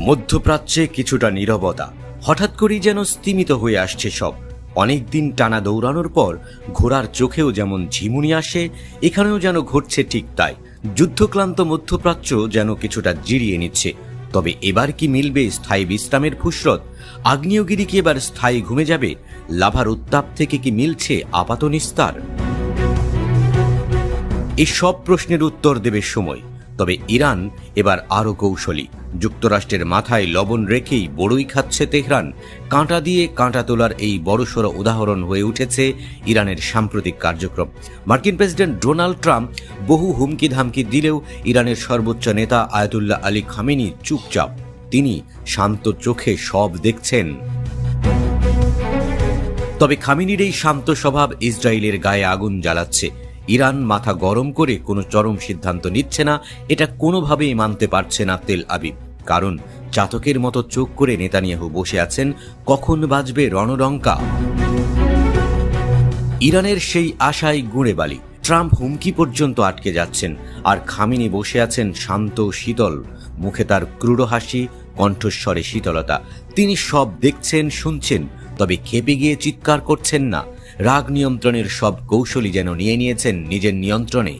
মধ্যপ্রাচ্যে কিছুটা নীরবতা, হঠাৎ করেই যেন স্তিমিত হয়ে আসছে সব। অনেকদিন টানা দৌড়ানোর পর ঘোড়ার চোখেও যেমন ঝিমুনি আসে, এখানেও যেন ঘটছে ঠিক তাই। যুদ্ধক্লান্ত মধ্যপ্রাচ্য যেন কিছুটা জিরিয়ে নিচ্ছে। তবে এবার কি মিলবে স্থায়ী বিশ্রামের ফুসরত? আগ্নেয়গিরি কি এবার স্থায়ী ঘুমে যাবে? লাভার উত্তাপ থেকে কি মিলছে আপাত নিস্তার? এই সব প্রশ্নের উত্তর দেবে সময়। তবে ইরান এবার আরও কৌশলী। যুক্তরাষ্ট্রের মাথায় লবণ রেখেই বড়ই খাচ্ছে তেহরান। কাঁটা দিয়ে কাঁটা তোলার এই বড়সড় উদাহরণ হয়ে উঠেছে ইরানের সাম্প্রতিক কার্যক্রম। মার্কিন প্রেসিডেন্ট ডোনাল্ড ট্রাম্প বহু হুমকি ধামকি দিলেও ইরানের সর্বোচ্চ নেতা আয়াতুল্লাহ আলী খামেনি চুপচাপ। তিনি শান্ত চোখে সব দেখছেন। তবে খামেনির এই শান্ত স্বভাব ইসরায়েলের গায়ে আগুন জ্বালাচ্ছে। ইরান মাথা গরম করে কোনো চরম সিদ্ধান্ত নিচ্ছে না, এটা কোনোভাবেই মানতে পারছে না তেল আবিব। কারণ চাতকের মতো চোখ করে নেতানিয়াহু বসে আছেন, কখন বাজবে রণডঙ্কা। ইরানের সেই আশায় গুঁড়ে বালি। ট্রাম্প হুমকি পর্যন্ত আটকে যাচ্ছেন, আর খামেনি বসে আছেন শান্ত শীতল, মুখে তার ক্রূর হাসি, কণ্ঠস্বরে শীতলতা। তিনি সব দেখছেন, শুনছেন, তবে খেপে গিয়ে চিৎকার করছেন না। রাগ নিয়ন্ত্রণের সব কৌশলই যেন নিয়ে নিয়েছেন নিজের নিয়ন্ত্রণে।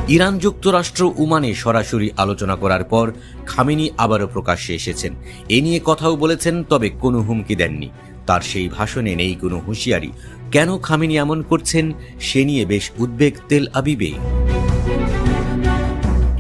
ইরান যুক্তরাষ্ট্র ওমানে সরাসরি আলোচনা করার পর খামেনি আবারও প্রকাশ্যে এসেছেন। এ নিয়ে কথাও বলেছেন, তবে কোনো হুমকি দেননি। তার সেই ভাষণে নেই কোনো হুঁশিয়ারি। কেন খামেনি এমন করছেন সে নিয়ে বেশ উদ্বেগ তেল আবিবে।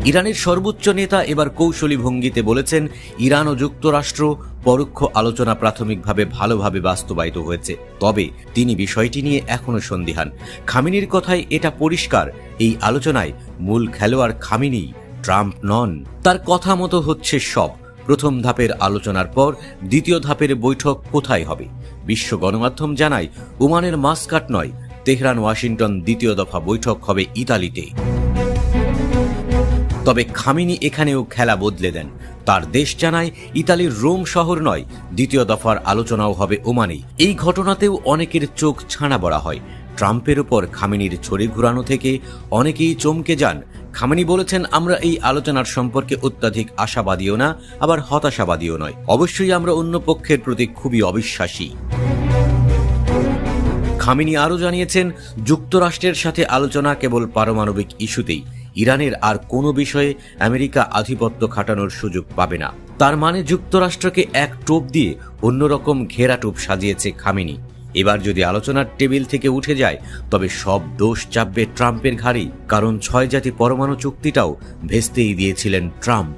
ইরানের সর্বোচ্চ নেতা এবার কৌশলী ভঙ্গিতে বলেছেন, ইরান ও যুক্তরাষ্ট্র পরোক্ষ আলোচনা প্রাথমিকভাবে ভালোভাবে বাস্তবায়িত হয়েছে, তবে তিনি বিষয়টি নিয়ে এখনো সন্দিহান। খামেনির কথায় এটা পরিষ্কার, এই আলোচনায় মূল খেলোয়াড় খামেনি, ট্রাম্প নন। তার কথা মতো হচ্ছে সব। প্রথম ধাপের আলোচনার পর দ্বিতীয় ধাপের বৈঠক কোথায় হবে? বিশ্ব গণমাধ্যম জানায় ওমানের মাসকাট নয়, তেহরান ওয়াশিংটন দ্বিতীয় দফা বৈঠক হবে ইতালিতে। তবে খামেনি এখানেও খেলা বদলে দেন। তার দেশ জানায় ইতালির রোম শহর নয়, দ্বিতীয় দফার আলোচনাও হবে ওমানেই। এই ঘটনাতেও অনেকের চোখ ছানা বড়া হয়। ট্রাম্পের ওপর খামেনির ছড়ি ঘুরানো থেকে অনেকেই চমকে যান। খামেনি বলেছেন, আমরা এই আলোচনার সম্পর্কে অত্যাধিক আশাবাদীও না, আবার হতাশাবাদীও নয়। অবশ্যই আমরা অন্য পক্ষের প্রতি খুবই অবিশ্বাসী। খামেনি আরও জানিয়েছেন, যুক্তরাষ্ট্রের সাথে আলোচনা কেবল পারমাণবিক ইস্যুতেই। ইরানের আর কোনো বিষয়ে আমেরিকা আধিপত্য খাটানোর সুযোগ পাবে না। তার মানে যুক্তরাষ্ট্রকে এক টোপ দিয়ে অন্যরকম ঘেরা টোপ সাজিয়েছে খামেনি। এবার যদি আলোচনার টেবিল থেকে উঠে যায়, তবে সব দোষ চাপবে ট্রাম্পের ঘাড়েই। কারণ 6 জাতি পরমাণু চুক্তিটাও ভেস্তেই দিয়েছিলেন ট্রাম্প।